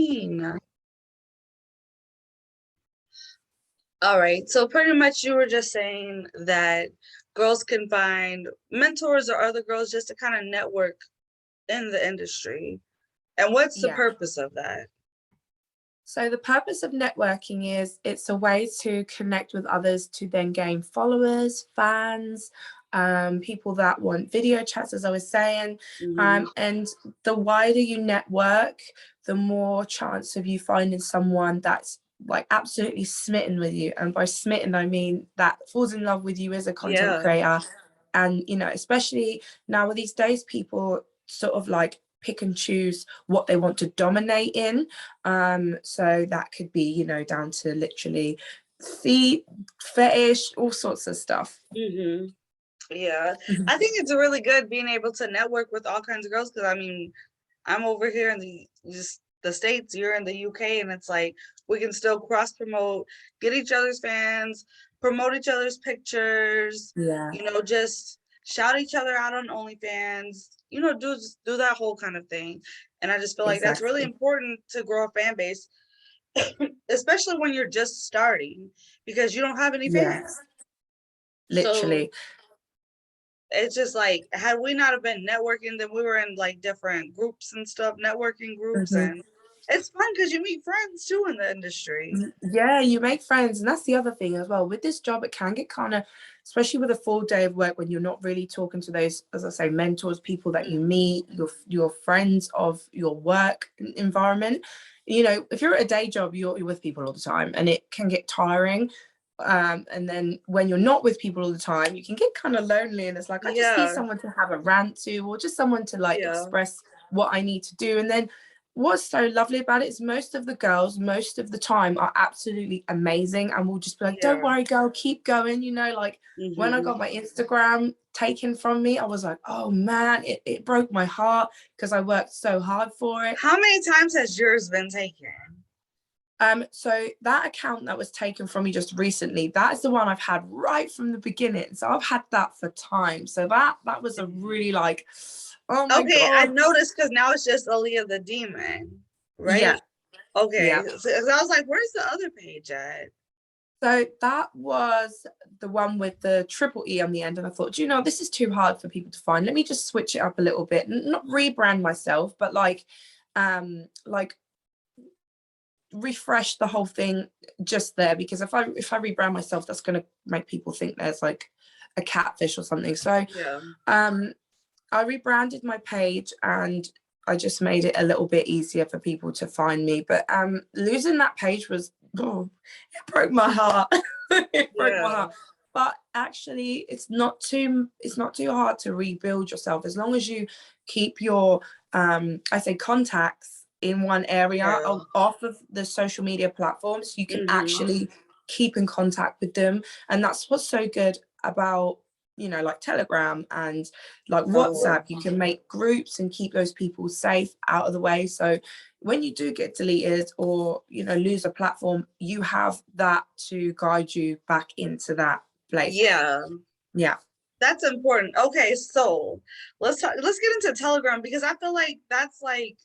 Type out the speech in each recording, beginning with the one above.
mean? All right. So pretty much you were just saying that girls can find mentors or other girls just to kind of network in the industry. And what's the Yeah. purpose of that? So the purpose of networking is it's a way to connect with others to then gain followers, fans, people that want video chats, as I was saying. And the wider you network, the more chance of you finding someone that's like absolutely smitten with you. And by smitten, I mean that falls in love with you as a content creator. And, you know, especially now these days, people sort of like pick and choose what they want to dominate in. So that could be, you know, down to literally feet, fetish, all sorts of stuff. Yeah, I think it's really good being able to network with all kinds of girls, because I mean, I'm over here in the States, you're in the UK, and it's like we can still cross promote, get each other's fans, promote each other's pictures, Yeah, you know, just shout each other out on OnlyFans, you know, do that whole kind of thing. And I just feel like that's really exactly. important to grow a fan base, especially when you're just starting, because you don't have any fans. Yes, So literally. it's just like, had we not have been networking, then we were in like different groups and stuff, networking groups, Mhm. and it's fun because you meet friends too in the industry. Yeah, you make friends, and that's the other thing as well with this job. It can get kind of, especially with a full day of work, when you're not really talking to those, as I say, mentors, people that you meet, your friends of your work environment. You know, if you're at a day job, you're with people all the time, and it can get tiring. And then when you're not with people all the time, you can get kind of lonely, and it's like I just need Yeah, someone to have a rant to, or just someone to like yeah, express what I need to do. And then what's so lovely about it is most of the girls, most of the time, are absolutely amazing and will just be like, don't yeah. worry, girl, keep going. You know, like when I hmm got my Instagram taken from me, I was like, oh man, it broke my heart because I worked so hard for it. How many times has yours been taken? So that account that was taken from me just recently, that is the one I've had right from the beginning. So I've had that for time. So that was a really like, oh my Okay, I God. noticed because now it's just Aaliyah the Demon, Yeah, right? Okay, yeah. so I was like, where's the other page at? So that was the one with the triple E on the end. And I thought, you know, this is too hard for people to find. Let me just switch it up a little bit. Not rebrand myself, but like refresh the whole thing just there, because if I rebrand myself, that's gonna make people think there's like a catfish or something. So Yeah. I rebranded my page and I just made it a little bit easier for people to find me. But losing that page was, oh, it broke my heart. It broke my Yeah. heart. But actually, it's not too hard to rebuild yourself as long as you keep your I say contacts in one area Yeah. off of the social media platforms. You can hmm actually keep in contact with them, and that's what's so good about, you know, like Telegram and like Oh, WhatsApp. You can make groups and keep those people safe out of the way. So when you do get deleted or, you know, lose a platform, you have that to guide you back into that place. yeah. Yeah. That's important. Okay, so let's get into Telegram, because I feel like that's like,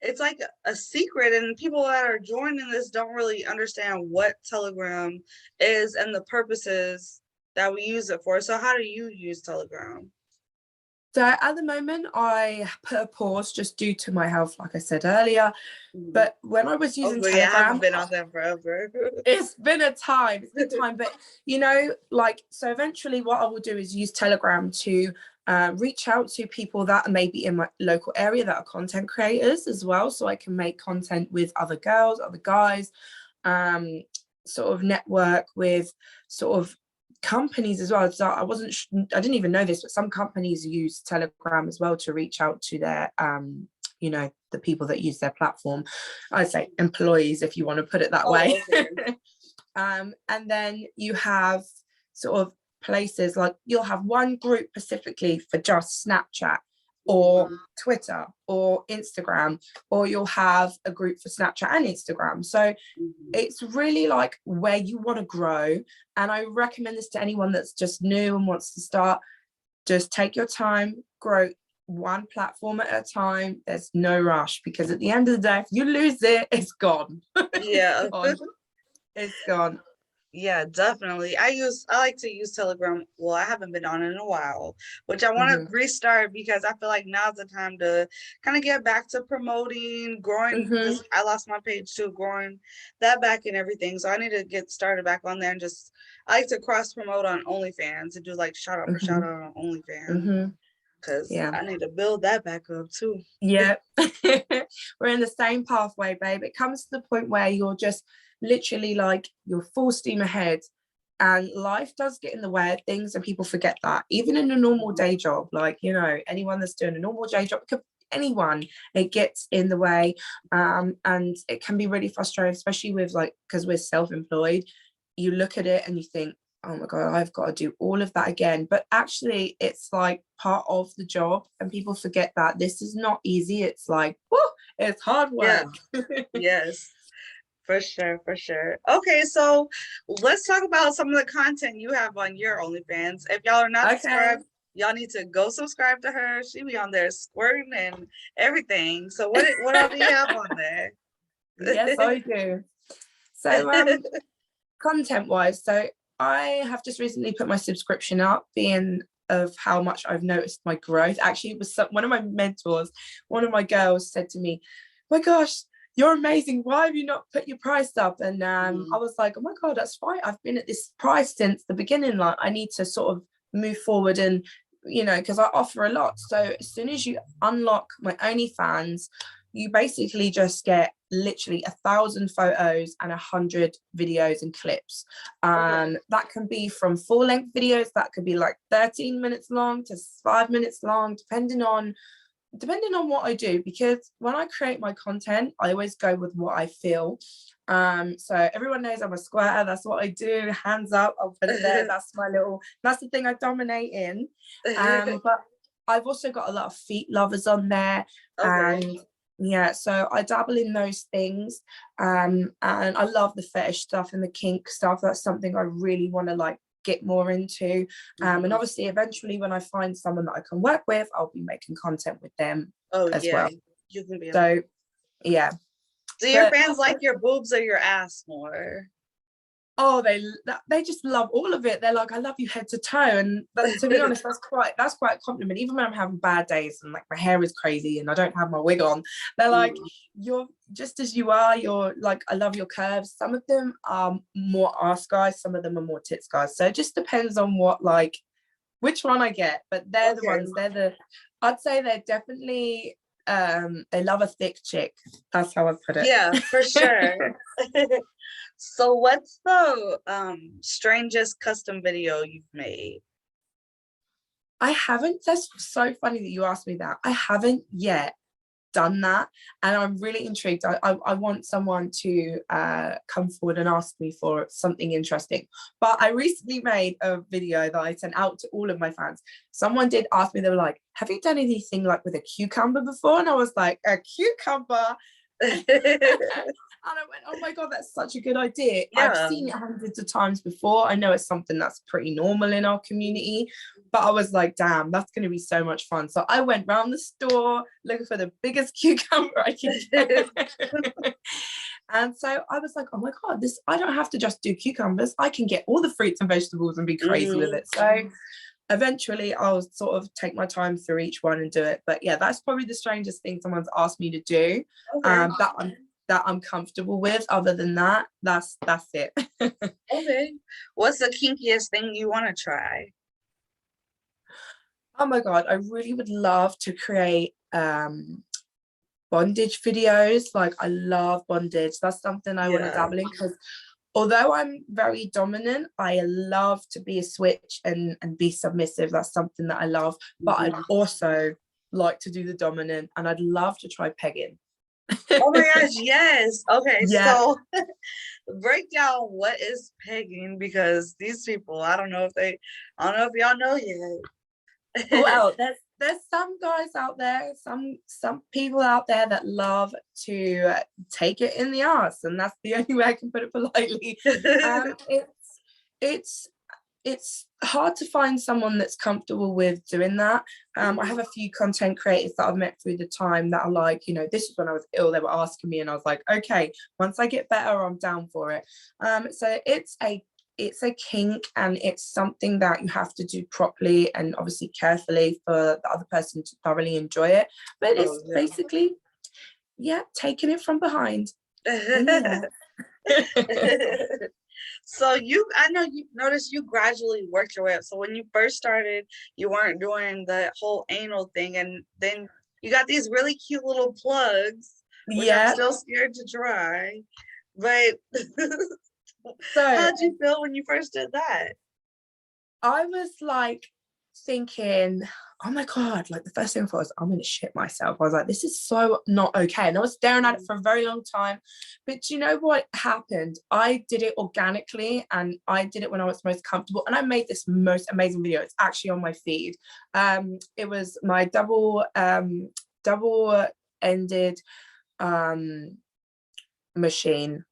it's like a secret, and people that are joining this don't really understand what Telegram is and the purposes that we use it for. So how do you use Telegram? So at the moment, I put a pause just due to my health, like I said earlier. Mhm. But when I was Oh, using but yeah, I haven't Telegram, been on that forever. it's been a time. It's been time. But, you know, like, so eventually what I will do is use Telegram to reach out to people that are maybe in my local area that are content creators as well. So I can make content with other girls, other guys, um, sort of network with sort of companies as well. So I didn't even know this, but some companies use Telegram as well to reach out to their you know, the people that use their platform. I'd say employees, if you want to put it that way. Oh, okay. And then you have sort of places like you'll have one group specifically for just Snapchat or Mhm. Twitter or Instagram, or you'll have a group for Snapchat and Instagram. So Mhm. it's really like where you want to grow. And I recommend this to anyone that's just new and wants to start. Just take your time, grow one platform at a time. There's no rush, because at the end of the day, if you lose it, it's gone. Yeah. It's gone. It's gone. Yeah, definitely. I like to use Telegram. Well, I haven't been on it in a while, which I want Hmm. to restart because I feel like now's the time to kind of get back to promoting, growing, Hmm. because I lost my page too, growing that back and everything. So I need to get started back on there and just I like to cross promote on OnlyFans and do like shout out for shout Hmm. out on OnlyFans Hmm. because Yeah. I need to build that back up too. Yeah. We're in the same pathway, babe. It comes to the point where you're just literally like, you're full steam ahead, and life does get in the way of things, and people forget that. Even in a normal day job, like, anyone that's doing a normal day job, anyone, it gets in the way. And it can be really frustrating, especially with, like, because we're self-employed. You look at it and you think, oh my God, I've got to do all of that again. But actually, it's like part of the job, and people forget that this is not easy. It's like, whoo, it's hard Yeah, work. yes. For sure, for sure. Okay, so let's talk about some of the content you have on your OnlyFans. If y'all are not Okay. subscribed, y'all need to go subscribe to her. She be on there squirting and everything. So what all do you have on there? Yes, I do. So, content wise, so I have just recently put my subscription up, being of how much I've noticed my growth. Actually, it was one of my mentors, one of my girls said to me, my gosh, you're amazing, why have you not put your price up? And I Mm, was like, oh my God, that's fine, I've been at this price since the beginning, like I need to sort of move forward, and because I offer a lot. So as soon as you unlock my OnlyFans, you basically just get literally 1,000 photos and 100 videos and clips. okay. That can be from full-length videos that could be like 13 minutes long to 5 minutes long, depending on what I do, because when I create my content, I always go with what I feel. So everyone knows I'm a squirter. That's what I do. Hands up, I'll put it there. That's the thing I dominate in. But I've also got a lot of feet lovers on there. Okay. And yeah, so I dabble in those things. And I love the fetish stuff and the kink stuff. That's something I really want to like get more into. And Mhm. obviously eventually when I find someone that I can work with, I'll be making content with them Oh as yeah, well. you can be on. So yeah. Do your But fans like your boobs or your ass more? oh, they just love all of it. They're like, I love you head to toe. And to be honest, that's quite a compliment. Even when I'm having bad days and like my hair is crazy and I don't have my wig on, they're like, Mm, you're just as you are. You're like, I love your curves. Some of them are more ass guys, some of them are more tits guys. So it just depends on which one I get. But they're the okay. ones, I'd say they're definitely they love a thick chick. That's how I put it. Yeah, for sure. So what's the strangest custom video you've made? I haven't. That's so funny that you asked me that. I haven't yet done that, and I'm really intrigued. I want someone to come forward and ask me for something interesting. But I recently made a video that I sent out to all of my fans. Someone did ask me, they were like, have you done anything like with a cucumber before? And I was like, a cucumber? And I went, oh my God, that's such a good idea. I've Yeah. seen it hundreds of times before. I know it's something that's pretty normal in our community, but I was like, damn, that's going to be so much fun. So I went round the store looking for the biggest cucumber I could get. And so I was like, oh my God, I don't have to just do cucumbers. I can get all the fruits and vegetables and be crazy with Mhm. it. So eventually I'll sort of take my time through each one and do it. But yeah, that's probably the strangest thing someone's asked me to do, Okay. that I'm comfortable with. Other than that, that's it. Okay. What's the kinkiest thing you want to try? Oh my God, I really would love to create bondage videos. Like I love bondage. That's something I want to Yeah. dabble in, because although I'm very dominant, I love to be a switch and be submissive. That's something that I love. But I'd Mhm. also like to do the dominant, and I'd love to try pegging. Oh my gosh, yes. Okay, Yeah. so break down what is pegging because these people, I don't know if y'all know yet. Well, there's some guys out there, some people out there that love to take it in the arse, and that's the only way I can put it politely. It's it's hard to find someone that's comfortable with doing that. I have a few content creators that I've met through the time that are like, you know, this is when I was ill, they were asking me, and I was like, okay, once I get better, I'm down for it. So it's a kink, and it's something that you have to do properly and obviously carefully for the other person to thoroughly enjoy it. But it's basically, yeah, taking it from behind. So I know you noticed you gradually worked your way up. So when you first started, you weren't doing the whole anal thing, and then you got these really cute little plugs, which I'm still scared to try. But so how'd you feel when you first did that? I was like thinking, oh my God, like the first thing I thought was, I'm gonna shit myself. I was like, this is so not okay. And I was staring at it for a very long time. But do you know what happened? I did it organically, and I did it when I was most comfortable. And I made this most amazing video. It's actually on my feed. It was my double ended machine.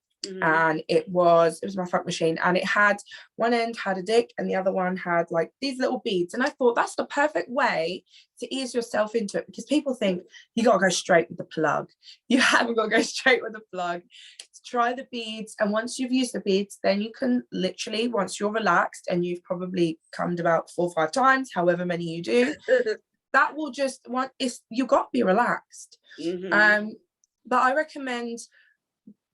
And it was my front machine, and it had one end had a dick and the other one had like these little beads, and I thought that's the perfect way to ease yourself into it, because people think you got to go straight with the plug. You haven't got to go straight with the plug. Try the beads, and once you've used the beads, then you can literally, once you're relaxed and you've probably cummed about 4 or 5 times, however many you do, that will just you got to be relaxed. But I recommend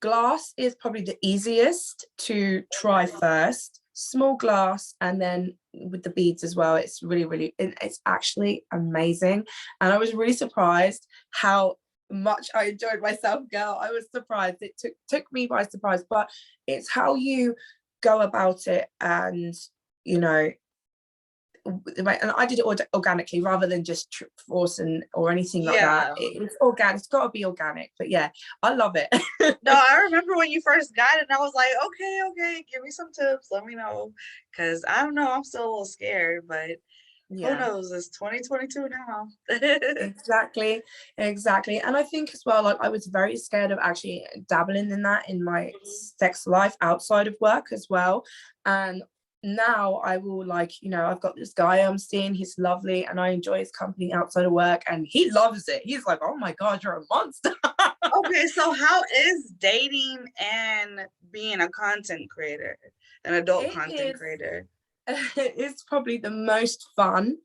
glass is probably the easiest to try first, small glass, and then with the beads as well. It's really, it's actually amazing. And I was really surprised how much I enjoyed myself, girl. I was surprised. It took me by surprise, but it's how you go about it, and you know, and I did it organically rather than just forcing or anything like that. It's organic. It's got to be organic. But yeah, I love it. No, I remember when you first got it, and I was like, okay, give me some tips. Let me know, because I don't know. I'm still a little scared, but who knows? It's 2022 now. Exactly. And I think as well, like I was very scared of actually dabbling in that in my sex life outside of work as well. And now I will, like, you know, I've got this guy I'm seeing, he's lovely, and I enjoy his company outside of work, and he loves it. He's like, oh my God, you're a monster. Okay, so how is dating and being a content creator, an adult content creator? It's probably the most fun,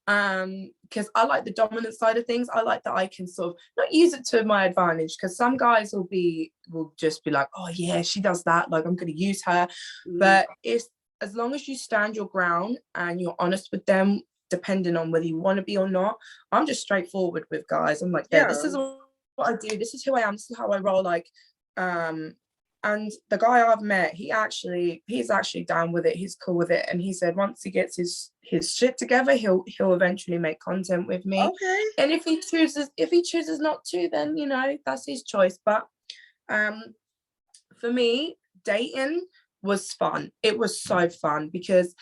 because I like the dominant side of things. I like that I can sort of not use it to my advantage, because some guys will just be like, oh yeah, she does that, like I'm going to use her. But it's, as long as you stand your ground and you're honest with them, depending on whether you want to be or not. I'm just straightforward with guys. I'm like, yeah, this is what I do, this is who I am, this is how I roll. Like, and the guy I've met, he's actually down with it, he's cool with it, and he said once he gets his shit together, he'll eventually make content with me. And if he chooses not to, then you know, that's his choice. But for me, dating was fun. It was so fun, because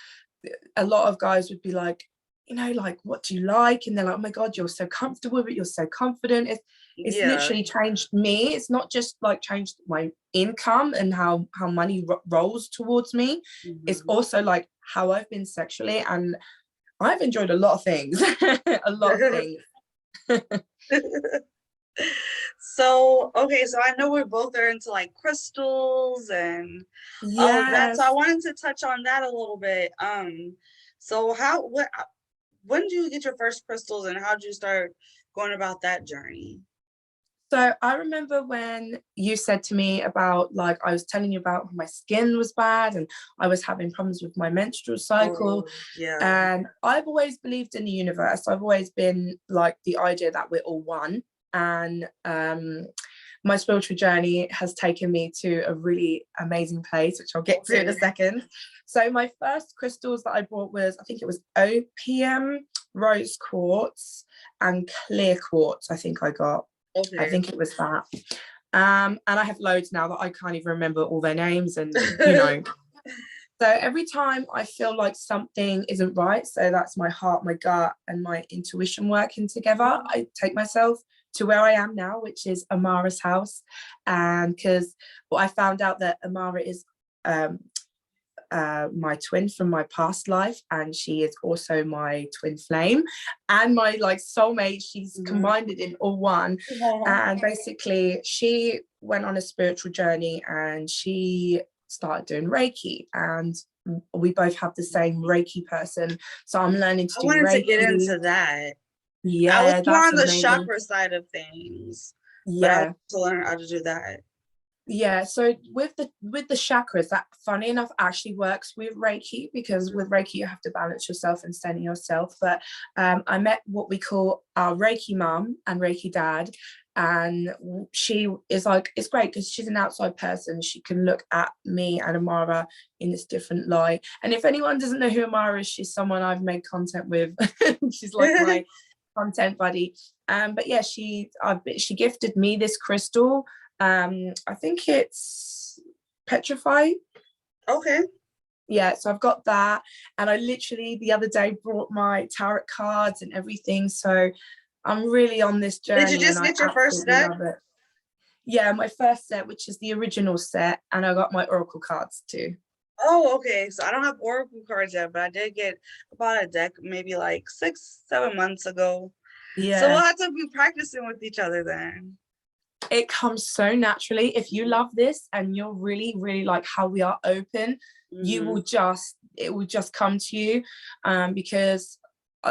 a lot of guys would be like, you know, like, what do you like? And they're like, oh my God, you're so comfortable with it, you're so confident. It's literally changed me. It's not just like changed my income and how money rolls towards me. It's also like how I've been sexually, and I've enjoyed a lot of things. A lot of things. So, okay, so I know we're both are into like crystals and all of that. So I wanted to touch on that a little bit. So when did you get your first crystals, and how did you start going about that journey? So I remember when you said to me about, like, I was telling you about my skin was bad and I was having problems with my menstrual cycle. And I've always believed in the universe. I've always been like the idea that we're all one. And my spiritual journey has taken me to a really amazing place, which I'll get to in a second. So my first crystals that I bought was, I think it was opium, rose quartz, and clear quartz, I think I got. I think it was that. And I have loads now that I can't even remember all their names, and you know. So every time I feel like something isn't right, so that's my heart, my gut, and my intuition working together, I take myself to where I am now, which is Amara's house. And because I found out that Amara is my twin from my past life, and she is also my twin flame and my like soulmate. She's combined it in all one. And basically she went on a spiritual journey and she started doing Reiki, and we both have the same Reiki person, so I'm learning to I do wanted to get Reiki. into that. I was Yeah, more that's on the amazing. chakra side of things, but I want Yeah. to learn how to do that. Yeah, so with the chakras, that funny enough actually works with Reiki, because with Reiki you have to balance yourself and center yourself. But I met what we call our Reiki mum and Reiki dad, and she is like, it's great because she's an outside person. She can look at me and Amara in this different light. And if anyone doesn't know who Amara is, she's someone I've made content with. She's like my content buddy. But yeah, she gifted me this crystal. I think it's petrified. Okay. Yeah, so I've got that, and I literally the other day brought my tarot cards and everything. So I'm really on this Did you journey, and just I get your first absolutely deck? love it. Yeah, my first set, which is the original set, and I got my oracle cards too. Oh, okay. So I don't have oracle cards yet, but I did get about a deck maybe like 6-7 months ago. So we'll Yeah, have to be practicing with each other then. it comes so naturally. If you love this and you're really, really like how we are open, you will it will just come to you. Because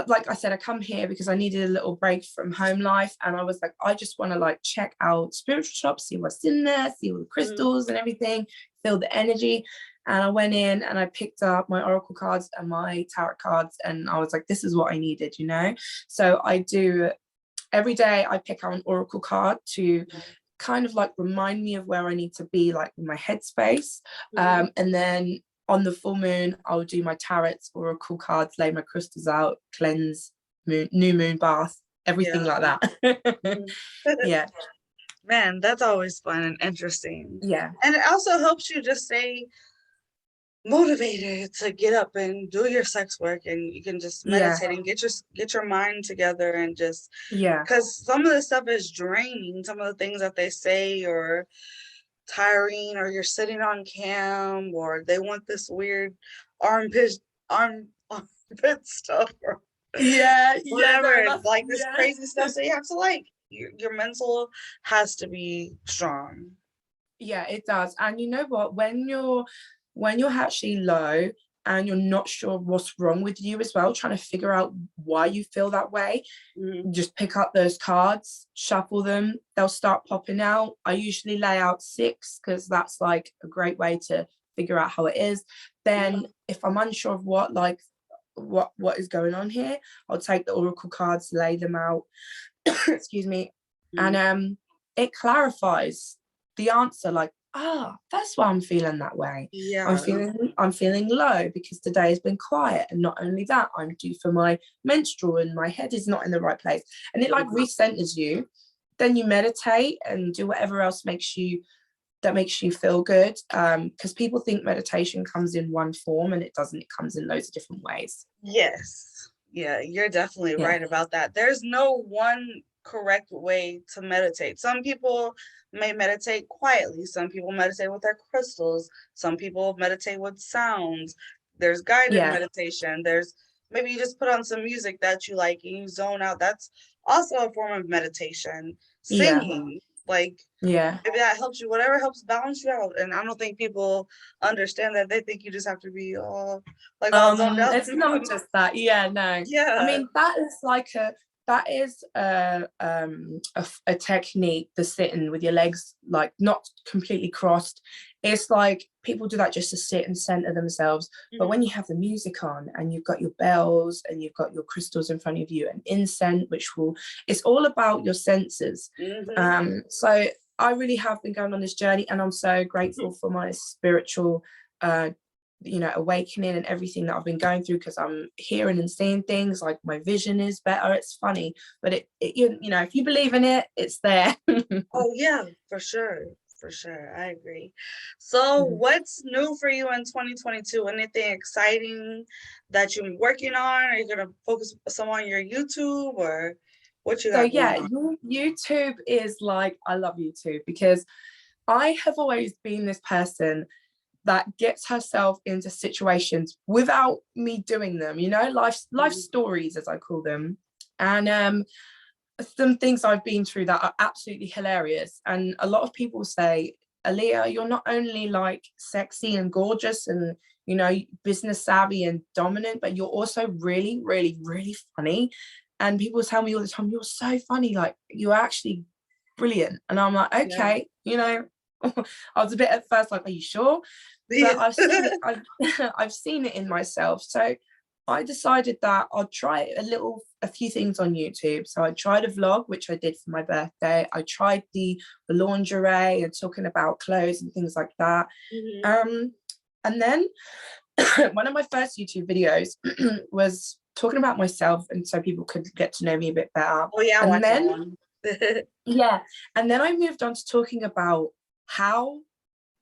like I said, I come here because I needed a little break from home life, and I was like, I just want to like check out spiritual shops, see what's in there, see all the crystals and everything, feel the energy. And I went in and I picked up my oracle cards and my tarot cards, and I was like, this is what I needed, you know. So I do every day, I pick out an oracle card to kind of like remind me of where I need to be, like in my headspace. And then on the full moon, I'll do my tarots, oracle cards, lay my crystals out, cleanse, new moon bath, everything like that. Yeah. Man, that's always fun and interesting. Yeah. And it also helps you just stay motivated to get up and do your sex work, and you can just Yeah. meditate and get your mind together, and just Yeah. because some of the stuff is draining, some of the things that they say, or tiring, or you're sitting on cam, or they want this weird armpit armpit stuff, or Yeah. Yeah. whatever, No, that's, like this yeah. crazy stuff. So you have to like your mental has to be strong. Yeah, it does. And you know what? When you're actually low and you're not sure what's wrong with you as well, trying to figure out why you feel that way, just pick up those cards, shuffle them, they'll start popping out. I usually lay out 6 because that's like a great way to figure out how it is. Then if I'm unsure of what is going on here, I'll take the oracle cards, lay them out, excuse me, and it clarifies the answer, like, that's why I'm feeling that way. Yeah. I'm feeling low because today has been quiet, and not only that, I'm due for my menstrual and my head is not in the right place, and it like recenters you. Then you meditate and do whatever else makes you feel good, because people think meditation comes in one form, and it doesn't. It comes in loads of different ways. Yes. Yeah, you're definitely Yeah. right about that. There's no one correct way to meditate. Some people may meditate quietly. Some people meditate with their crystals. Some people meditate with sounds. There's guided meditation. There's maybe you just put on some music that you like and you zone out. That's also a form of meditation. Singing, like Yeah. maybe that helps you, whatever helps balance you out. And I don't think people understand that. They think you just have to be all like all zoned out. It's not just that. Yeah, no. Yeah. I mean, that is a technique, the sitting with your legs like not completely crossed. It's like people do that just to sit and center themselves. But when you have the music on and you've got your bells and you've got your crystals in front of you and incense, it's all about your senses. So I really have been going on this journey, and I'm so grateful for my spiritual awakening and everything that I've been going through, because I'm hearing and seeing things, like my vision is better. It's funny, but it if you believe in it, it's there. Oh yeah, for sure. For sure. I agree. So what's new for you in 2022? Anything exciting that you're working on? Are you gonna focus some on your YouTube, or what you So got going yeah, on? YouTube is like, I love YouTube because I have always been this person that gets herself into situations without me doing them, you know, life stories, as I call them. And some things I've been through that are absolutely hilarious. And a lot of people say, Aaliyah, you're not only like sexy and gorgeous and, you know, business savvy and dominant, but you're also really, really, really funny. And people tell me all the time, you're so funny, like you're actually brilliant. And I'm like, Yeah. okay, you know, I was a bit at first like, are you sure? But Yeah. I've seen it, I've seen it in myself. So I decided that I'll try a few things on YouTube. So I tried a vlog, which I did for my birthday. I tried the lingerie and talking about clothes and things like that. And then one of my first YouTube videos was talking about myself, and so people could get to know me a bit better. Oh yeah, I And watched that then one. yeah, and then I moved on to talking about how,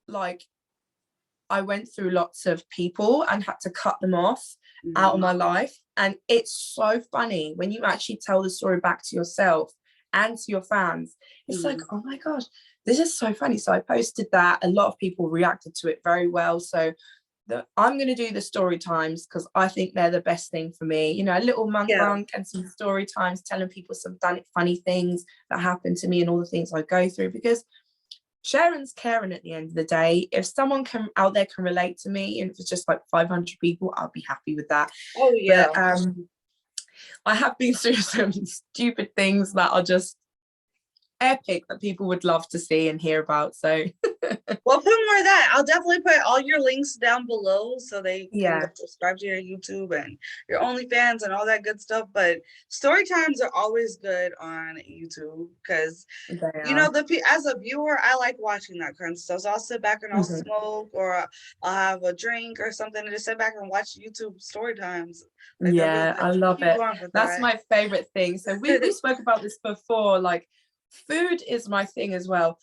like, I went through lots of people and had to cut them off out of my life. And it's so funny when you actually tell the story back to yourself and to your fans. It's like, oh my gosh, this is so funny. So I posted that. A lot of people reacted to it very well. So I'm going to do the story times because I think they're the best thing for me. You know, a little mukbang and some story times, telling people some funny things that happened to me and all the things I go through, because sharing's caring at the end of the day. If someone out there can relate to me, and if it's just like 500 people, I'll be happy with that. Oh yeah. But I have been through some stupid things that are just epic that people would love to see and hear about. So well, put more of that. I'll definitely put all your links down below so they can yeah, subscribe to your YouTube and your OnlyFans and all that good stuff. But story times are always good on YouTube because, you know, as a viewer, I like watching that kind of stuff. So I'll sit back and I'll smoke, or I'll have a drink or something and just sit back and watch YouTube story times. Like, yeah, I love it. That's that. my favorite thing. So we spoke about this before, like food is my thing as well.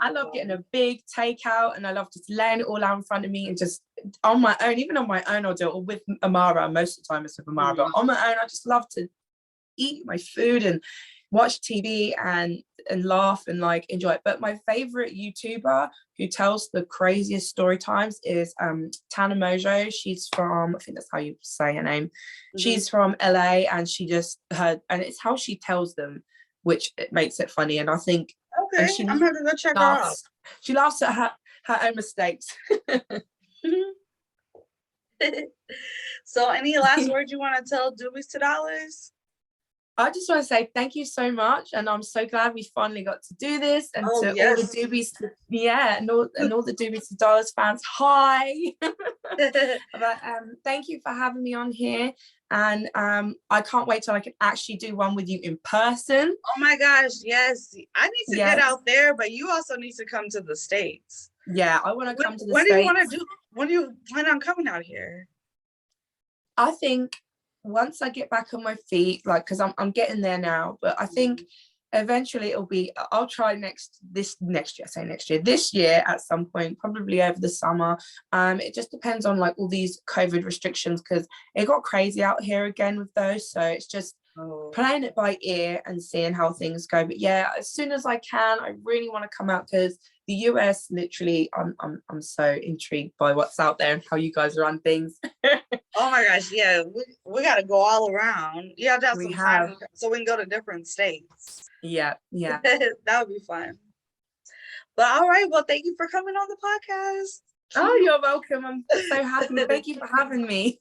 I love getting a big takeout, and I love just laying it all out in front of me and just on my own. Even on my own, I'll do it, or with Amara. Most of the time it's with Amara, but on my own, I just love to eat my food and watch TV and laugh and like enjoy it. But my favorite YouTuber who tells the craziest story times is Tana Mojo. She's from, I think that's how you say her name. She's from LA, and she just and it's how she tells them, which it makes it funny. And I think I'm gonna go check her out. She laughs at her own mistakes. So any last words you want to tell Doobies to Dollars? I just want to say thank you so much, and I'm so glad we finally got to do this. And to all the Doobies, and all the Doobies to Dollars fans, hi. But thank you for having me on here, and I can't wait till I can actually do one with you in person. Oh my gosh, yes! I need to get out there, but you also need to come to the States. Yeah, I want to come to the States. What do you want to do? When do you plan on coming out here? I think once I get back on my feet, like, because I'm getting there now, but I think eventually I'll try this year at some point, probably over the summer. It just depends on like all these COVID restrictions, because it got crazy out here again with those, so it's just playing it by ear and seeing how things go. But yeah, as soon as I can, I really want to come out, because the US, literally, I'm so intrigued by what's out there and how you guys run things. Oh my gosh, yeah, we got to go all around. You have to have some time so we can go to different states. Yeah. That would be fun. But all right, well, thank you for coming on the podcast. Oh, you're welcome. I'm so happy. Thank you for having me.